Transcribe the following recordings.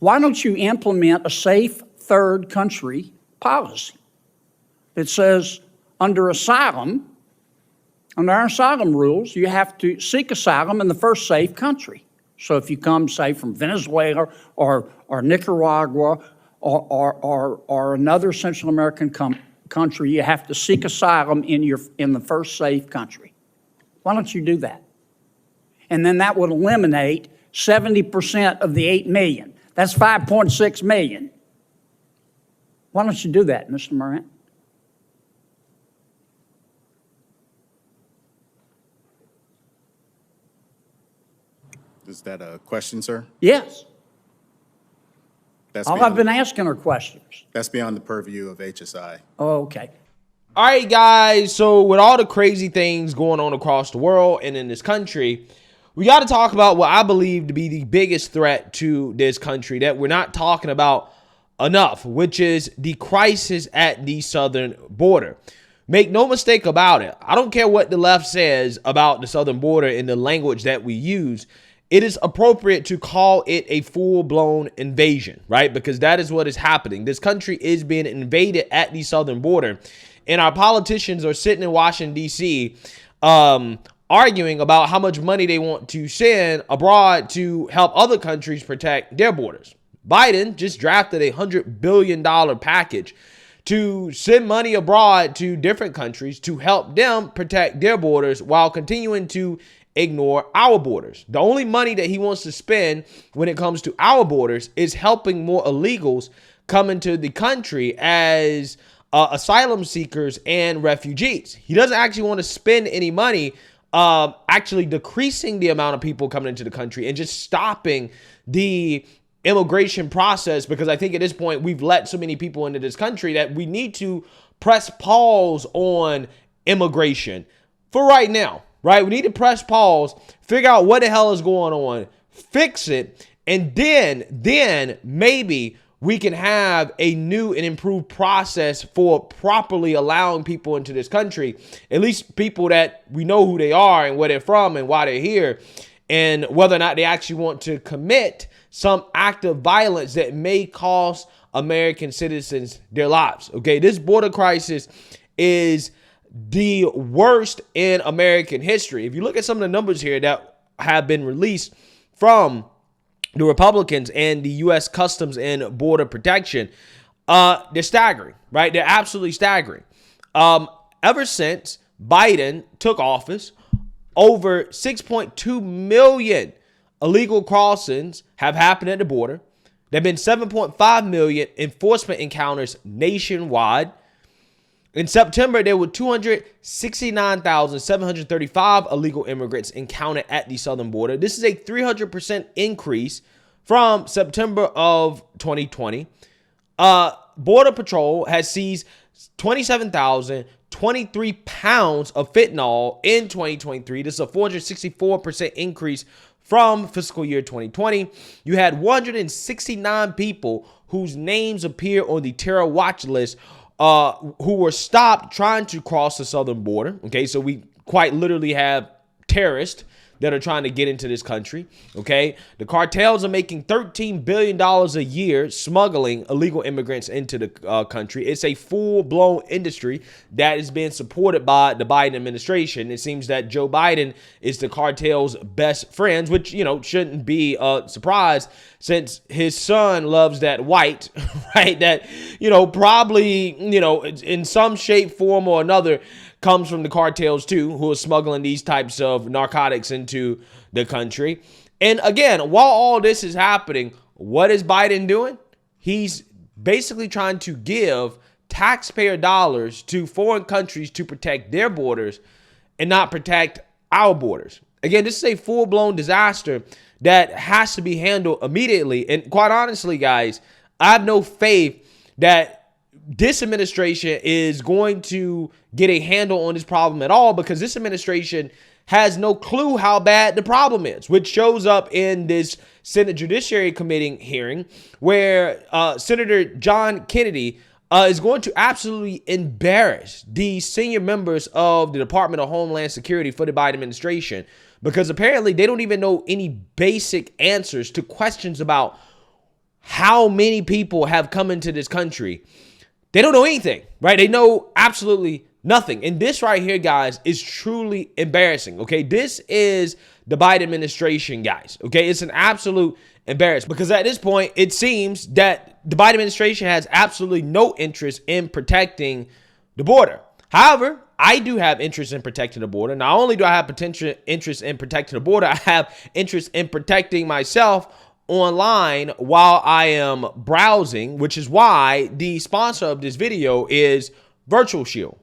Why don't you implement a safe third country policy that says under our asylum rules, you have to seek asylum in the first safe country. So if you come, say, from Venezuela or Nicaragua or another Central American country, you have to seek asylum in the first safe country. Why don't you do that? And then that would eliminate 70% of the 8 million. That's 5.6 million. Why don't you do that, Mr. Morant? Is that a question, sir? Yes. That's All I've been asking are questions. That's beyond the purview of HSI. Oh, okay. All right, guys. So with all the crazy things going on across the world and in this country, we got to talk about what I believe to be the biggest threat to this country that we're not talking about enough, which is the crisis at the southern border. Make no mistake about it. I don't care what the left says about the southern border in the language that we use. It is appropriate to call it a full-blown invasion, right? Because that is what is happening. This country is being invaded at the southern border, and our politicians are sitting in Washington, D.C., arguing about how much money they want to send abroad to help other countries protect their borders. Biden just drafted a $100 billion package to send money abroad to different countries to help them protect their borders while continuing to ignore our borders. The only money that he wants to spend when it comes to our borders is helping more illegals come into the country as asylum seekers and refugees. He doesn't actually want to spend any money actually decreasing the amount of people coming into the country and just stopping the immigration process, because I think at this point we've let so many people into this country that we need to press pause on immigration for right now, right? We need to press pause, figure out what the hell is going on, fix it, and then maybe we can have a new and improved process for properly allowing people into this country, at least people that we know who they are and where they're from and why they're here, and whether or not they actually want to commit some act of violence that may cost American citizens their lives. Okay, this border crisis is the worst in American history. If you look at some of the numbers here that have been released from the Republicans and the U.S. Customs and Border Protection, they're staggering, right? They're absolutely staggering. Ever since Biden took office, over 6.2 million illegal crossings have happened at the border. There have been 7.5 million enforcement encounters nationwide. In September, there were 269,735 illegal immigrants encountered at the southern border. This is a 300% increase from September of 2020. Border Patrol has seized 27,023 pounds of fentanyl in 2023. This is a 464% increase from fiscal year 2020. You had 169 people whose names appear on the terror watch list who were stopped trying to cross the southern border. Okay, so we quite literally have terrorists that are trying to get into this country. Okay, the cartels are making $13 billion a year smuggling illegal immigrants into the country. It's a full-blown industry that is being supported by the Biden administration. It seems that Joe Biden is the cartel's best friends, which, you know, shouldn't be a surprise since his son loves that white, right? That, you know, probably, you know, in some shape, form, or another comes from the cartels too, who are smuggling these types of narcotics into the country. And again, while all this is happening, what is Biden doing? He's basically trying to give taxpayer dollars to foreign countries to protect their borders and not protect our borders. Again, this is a full-blown disaster that has to be handled immediately. And quite honestly, guys, I have no faith that this administration is going to get a handle on this problem at all, because this administration has no clue how bad the problem is, which shows up in this Senate Judiciary Committee hearing where Senator John Kennedy is going to absolutely embarrass the senior members of the Department of Homeland Security for the Biden administration, because apparently they don't even know any basic answers to questions about how many people have come into this country. They don't know anything, right? They know absolutely nothing. And this right here, guys, is truly embarrassing, okay? This is the Biden administration, guys, okay? It's an absolute embarrassment because at this point, it seems that the Biden administration has absolutely no interest in protecting the border. However, I do have interest in protecting the border. Not only do I have potential interest in protecting the border, I have interest in protecting myself online while I am browsing, which is why the sponsor of this video is Virtual Shield.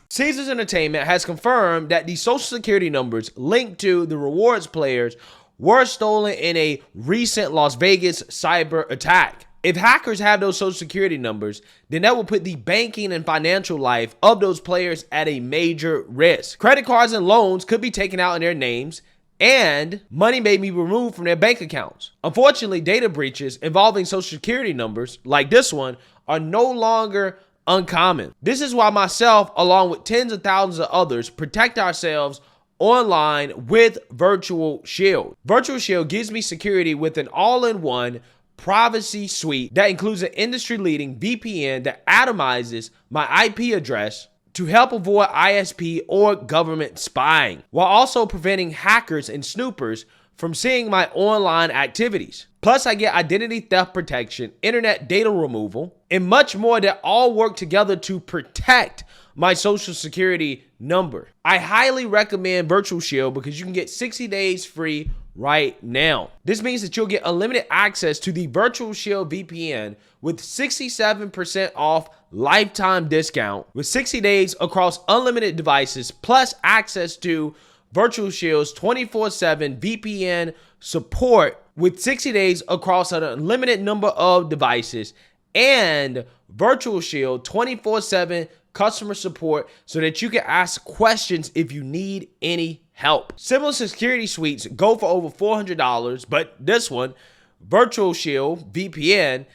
Caesars Entertainment has confirmed that the social security numbers linked to the rewards players were stolen in a recent Las Vegas cyber attack. If hackers have those social security numbers, then that will put the banking and financial life of those players at a major risk. Credit cards and loans could be taken out in their names, and money may be removed from their bank accounts. Unfortunately, data breaches involving social security numbers like this one are no longer uncommon. This is why myself, along with tens of thousands of others, protect ourselves online with Virtual Shield. Virtual Shield gives me security with an all-in-one privacy suite that includes an industry-leading VPN that atomizes my IP address to help avoid ISP or government spying, while also preventing hackers and snoopers from seeing my online activities. Plus, I get identity theft protection, internet data removal, and much more that all work together to protect my social security number. I highly recommend Virtual Shield because you can get 60 days free right now. This means that you'll get unlimited access to the Virtual Shield VPN with 67% off lifetime discount with 60 days across unlimited devices, plus access to Virtual Shield's 24/7 VPN support with 60 days across an unlimited number of devices, and Virtual Shield 24/7 customer support so that you can ask questions if you need any help. Similar security suites go for over $400, but this one, Virtual Shield VPN,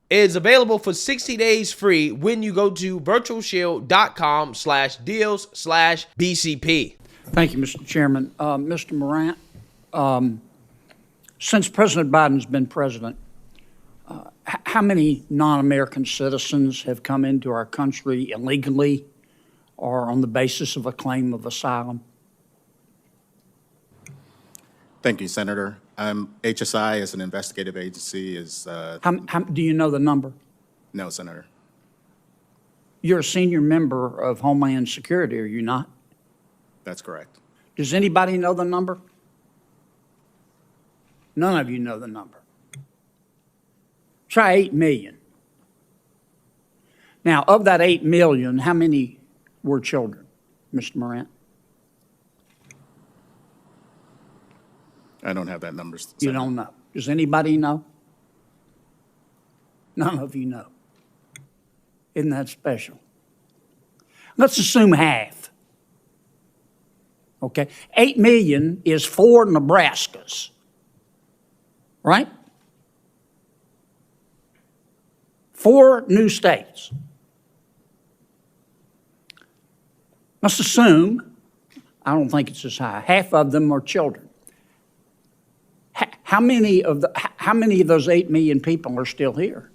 is available for 60 days free when you go to virtualshield.com/deals/BCP. Thank you, Mr. Chairman. Mr. Morant, since President Biden's been president, how many non-American citizens have come into our country illegally or on the basis of a claim of asylum? Thank you, Senator. HSI, as an investigative agency, is Do you know the number? no, Senator. You're a senior member of Homeland Security, are you not? That's correct. Does anybody know the number? None of you know the number. Try 8 million. Now, of that 8 million, how many were children, Mr. Morant? I don't have that number, Senator. You don't know. Does anybody know? None of you know. Isn't that special? Let's assume half. Okay? 8 million is 4 Nebraskas. Right? 4 new states. Let's assume, I don't think it's as high, half of them are children. How many of those 8 million people are still here?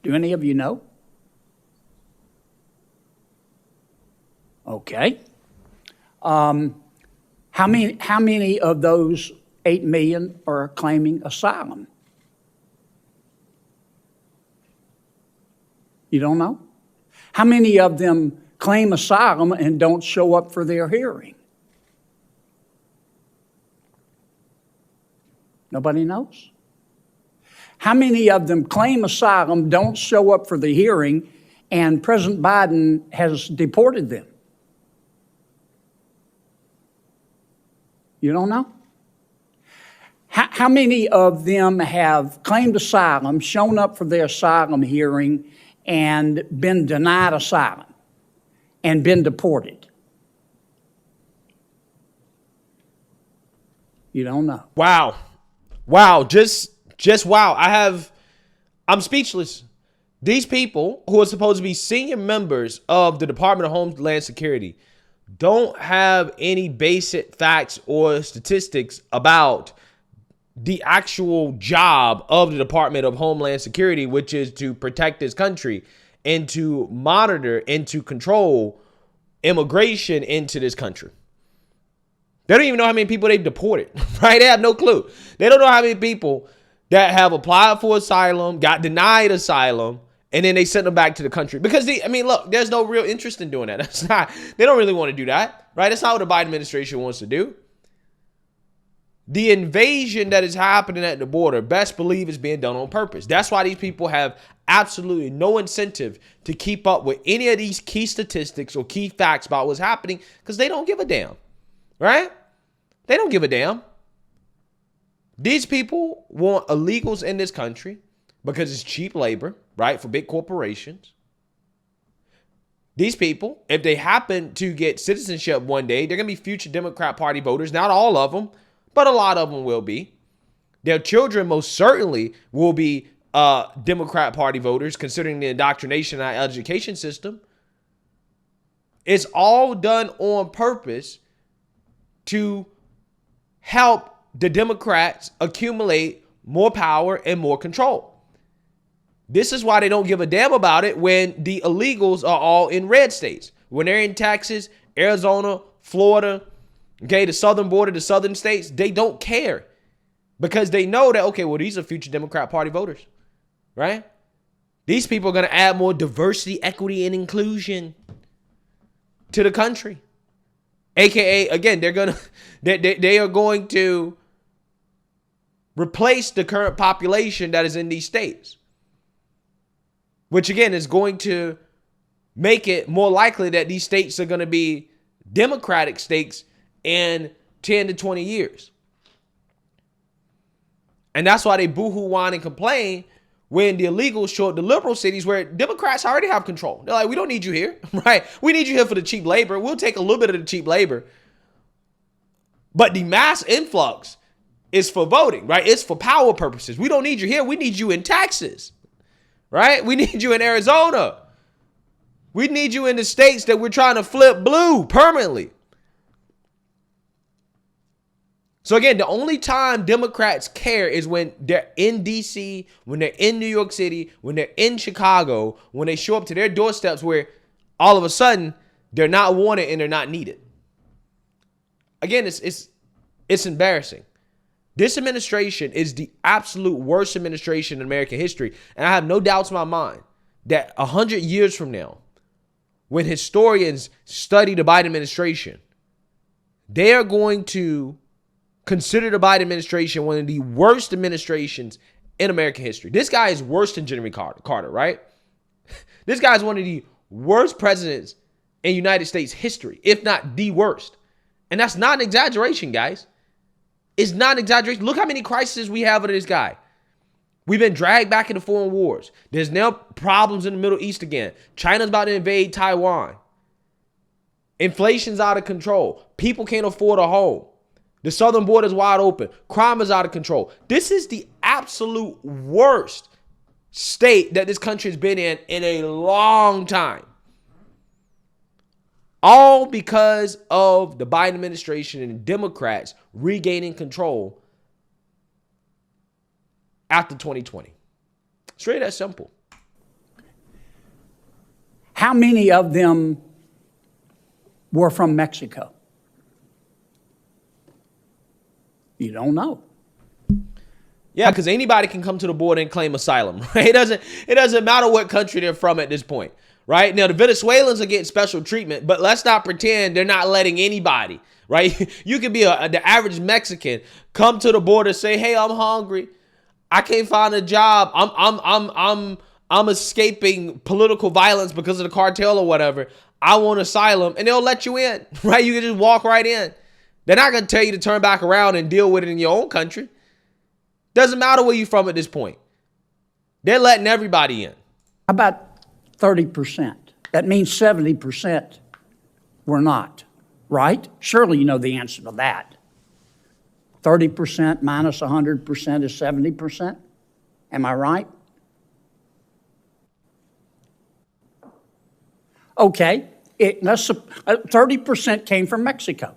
Do any of you know? Okay. How many of those 8 million are claiming asylum? You don't know? How many of them claim asylum and don't show up for their hearing? Nobody knows? How many of them claim asylum, don't show up for the hearing, and President Biden has deported them? You don't know? How many of them have claimed asylum, shown up for their asylum hearing, and been denied asylum and been deported? You don't know. Wow. Wow. Just wow. I'm speechless. These people who are supposed to be senior members of the Department of Homeland Security don't have any basic facts or statistics about the actual job of the Department of Homeland Security, which is to protect this country and to monitor and to control immigration into this country. They don't even know how many people they've deported, right? They have no clue. They don't know how many people that have applied for asylum, got denied asylum, and then they sent them back to the country. Because, look, there's no real interest in doing that. They don't really want to do that, right? That's not what the Biden administration wants to do. The invasion that is happening at the border, best believe, is being done on purpose. That's why these people have absolutely no incentive to keep up with any of these key statistics or key facts about what's happening, because they don't give a damn, right? They don't give a damn. These people want illegals in this country because it's cheap labor, right, for big corporations. These people, if they happen to get citizenship one day, they're going to be future Democrat Party voters. Not all of them, but a lot of them will be. Their children most certainly will be Democrat Party voters, considering the indoctrination in our education system. It's all done on purpose to help the Democrats accumulate more power and more control. This is why they don't give a damn about it when the illegals are all in red states. When they're in Texas, Arizona, Florida, okay, the southern border, the southern states, they don't care because they know that, okay, well, these are future Democrat Party voters, right? These people are going to add more diversity, equity, and inclusion to the country. AKA, again, they are going to replace the current population that is in these states, which again is going to make it more likely that these states are going to be Democratic states in 10 to 20 years. And that's why they boohoo, whine, and complain when the illegals show up to liberal cities where Democrats already have control. They're like, we don't need you here, right? We need you here for the cheap labor. We'll take a little bit of the cheap labor. But the mass influx is for voting, right? It's for power purposes. We don't need you here. We need you in Texas, right? We need you in Arizona. We need you in the states that we're trying to flip blue permanently. So again, the only time Democrats care is when they're in D.C., when they're in New York City, when they're in Chicago, when they show up to their doorsteps where all of a sudden they're not wanted and they're not needed. Again, it's embarrassing. This administration is the absolute worst administration in American history. And I have no doubts in my mind that 100 years from now, when historians study the Biden administration, they are going to consider the Biden administration one of the worst administrations in American history. This guy is worse than Jimmy Carter, right? This guy is one of the worst presidents in United States history, if not the worst. And that's not an exaggeration, guys. It's not an exaggeration. Look how many crises we have under this guy. We've been dragged back into foreign wars. There's now problems in the Middle East again. China's about to invade Taiwan. Inflation's out of control. People can't afford a home. The southern border is wide open. Crime is out of control. This is the absolute worst state that this country has been in a long time. All because of the Biden administration and Democrats regaining control after 2020. Straight as simple. How many of them were from Mexico? You don't know. Yeah, because anybody can come to the border and claim asylum, right? It doesn't matter what country they're from at this point, right? Now, the Venezuelans are getting special treatment, but let's not pretend they're not letting anybody, right? You could be the average Mexican, come to the border, say, hey, I'm hungry. I can't find a job. I'm escaping political violence because of the cartel or whatever. I want asylum, and they'll let you in, right? You can just walk right in. They're not going to tell you to turn back around and deal with it in your own country. Doesn't matter where you're from at this point. They're letting everybody in. About 30%. That means 70% were not, right? Surely you know the answer to that. 30% minus 100% is 70%. Am I right? Okay, 30% came from Mexico.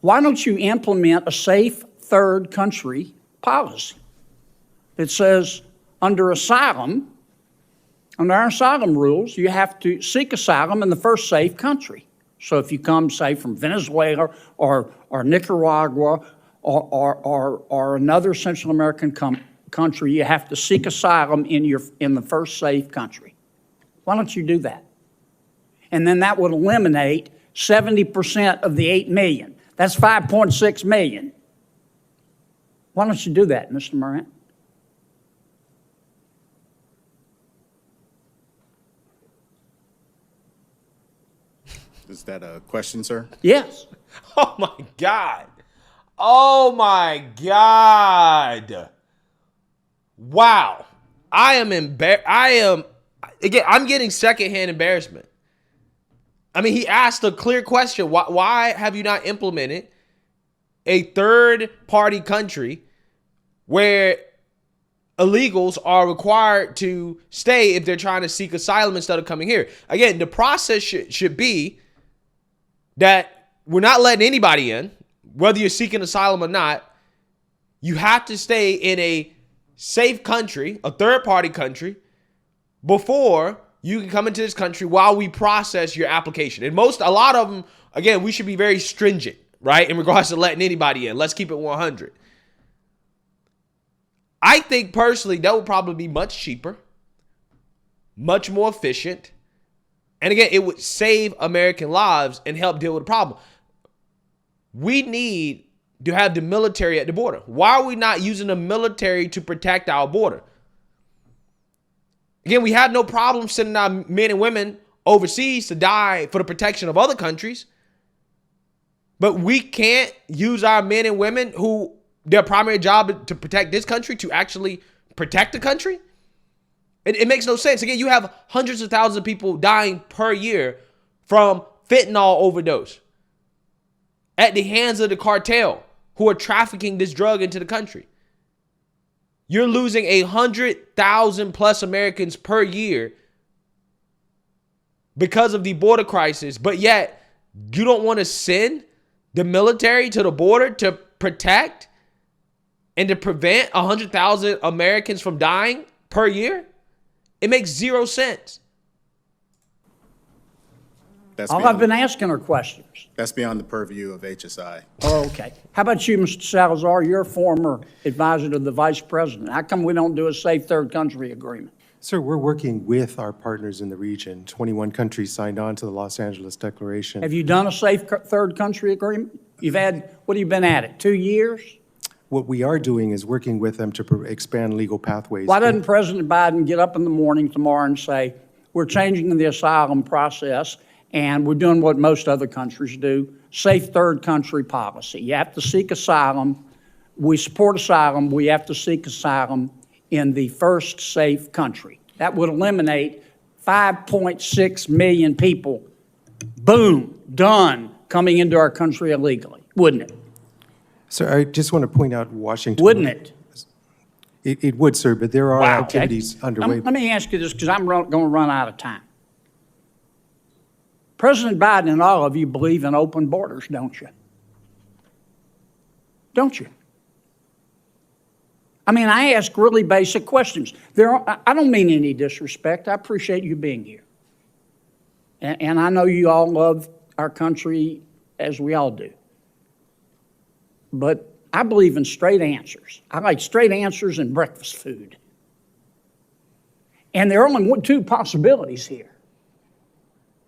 Why don't you implement a safe third country policy. It says under our asylum rules, you have to seek asylum in the first safe country. So if you come, say, from Venezuela or Nicaragua or another Central American country, you have to seek asylum in the first safe country. Why don't you do that? And then that would eliminate 70% of the 8 million. That's 5.6 million. Why don't you do that, Mr. Morant? Is that a question, sir? Yes. Oh my God. Oh my God. Wow. I'm getting secondhand embarrassment. I mean, he asked a clear question. Why have you not implemented a third-party country where illegals are required to stay if they're trying to seek asylum instead of coming here? Again, the process should be that we're not letting anybody in, whether you're seeking asylum or not. You have to stay in a safe country, a third-party country, before you can come into this country while we process your application. And a lot of them, again, we should be very stringent, right, in regards to letting anybody in. Let's keep it 100. I think personally that would probably be much cheaper, much more efficient. And again, it would save American lives and help deal with the problem. We need to have the military at the border. Why are we not using the military to protect our border? Again, we have no problem sending our men and women overseas to die for the protection of other countries. But we can't use our men and women who their primary job is to protect this country to actually protect the country. It makes no sense. Again, you have hundreds of thousands of people dying per year from fentanyl overdose at the hands of the cartel who are trafficking this drug into the country. You're losing 100,000 plus Americans per year because of the border crisis, but yet you don't want to send the military to the border to protect and to prevent 100,000 Americans from dying per year? It makes zero sense. I've been asking her questions. That's beyond the purview of HSI. Oh, okay. How about you, Mr. Salazar? You're a former advisor to the vice president. How come we don't do a safe third country agreement? Sir, we're working with our partners in the region. 21 countries signed on to the Los Angeles Declaration. Have you done a safe third country agreement? You've had, what have you been at it, 2 years? What we are doing is working with them to expand legal pathways. Why doesn't President Biden get up in the morning tomorrow and say, we're changing the asylum process and we're doing what most other countries do, safe third country policy. You have to seek asylum. We support asylum. We have to seek asylum in the first safe country. That would eliminate 5.6 million people, boom, done, coming into our country illegally, wouldn't it? Sir, I just want to point out Washington. Wouldn't it? It would, sir, but there are Wow, activities underway. Let me ask you this, because I'm going to run out of time. President Biden and all of you believe in open borders, don't you? Don't you? I mean, I ask really basic questions. I don't mean any disrespect. I appreciate you being here. And I know you all love our country as we all do. But I believe in straight answers. I like straight answers and breakfast food. And there are only two possibilities here.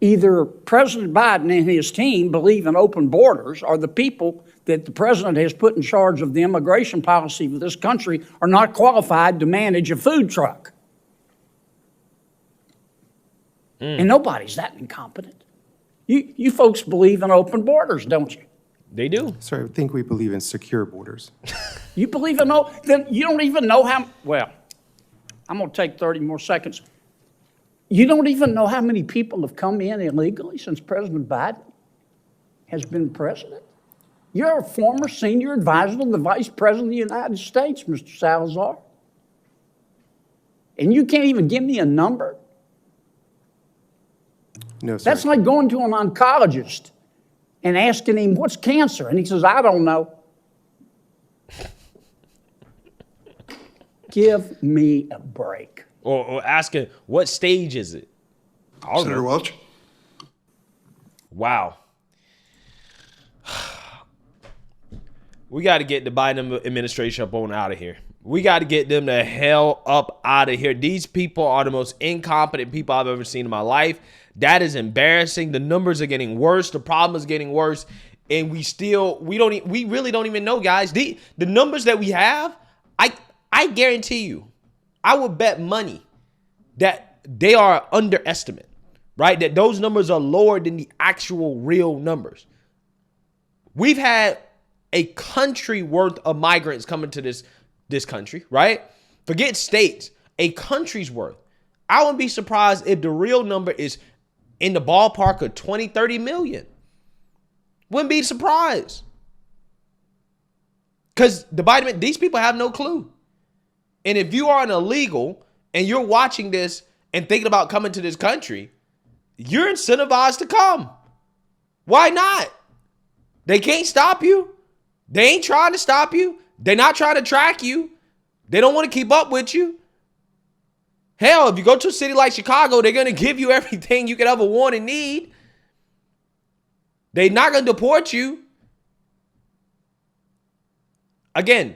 Either President Biden and his team believe in open borders, or the people that the president has put in charge of the immigration policy of this country are not qualified to manage a food truck. And nobody's that incompetent. You folks believe in open borders, don't you? They do. Sir, I think we believe in secure borders. You believe in then you don't even know how, well, I'm going to take 30 more seconds. You don't even know how many people have come in illegally since President Biden has been president? You're a former senior advisor to the Vice President of the United States, Mr. Salazar. And you can't even give me a number? No, sir. That's like going to an oncologist and asking him, what's cancer? And he says, I don't know. Give me a break. Or asking, what stage is it? I don't Senator know. Welch? Wow. We got to get the Biden administration up on out of here. We got to get them the hell up out of here. These people are the most incompetent people I've ever seen in my life. That is embarrassing. The numbers are getting worse. The problem is getting worse. And we really don't even know, guys. The numbers that we have, I guarantee you, I would bet money that they are underestimate, right? That those numbers are lower than the actual real numbers. We've had a country worth of migrants coming to this country, right? Forget states, a country's worth. I wouldn't be surprised if the real number is in the ballpark of 20, 30 million. Wouldn't be surprised. Because these people have no clue. And if you are an illegal and you're watching this and thinking about coming to this country, you're incentivized to come. Why not? They can't stop you. They ain't trying to stop you. They're not trying to track you. They don't want to keep up with you. Hell, if you go to a city like Chicago, they're going to give you everything you could ever want and need. They're not going to deport you. Again,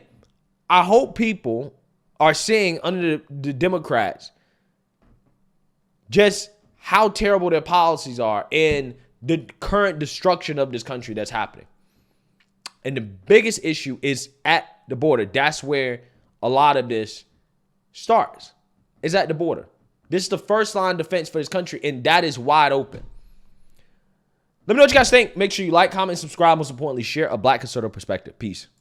I hope people are seeing under the Democrats just how terrible their policies are and the current destruction of this country that's happening. And the biggest issue is at the border. That's where a lot of this starts, is at the border. This is the first line of defense for this country, and that is wide open. Let me know what you guys think. Make sure you like, comment, subscribe. Most importantly, share a Black conservative perspective. Peace.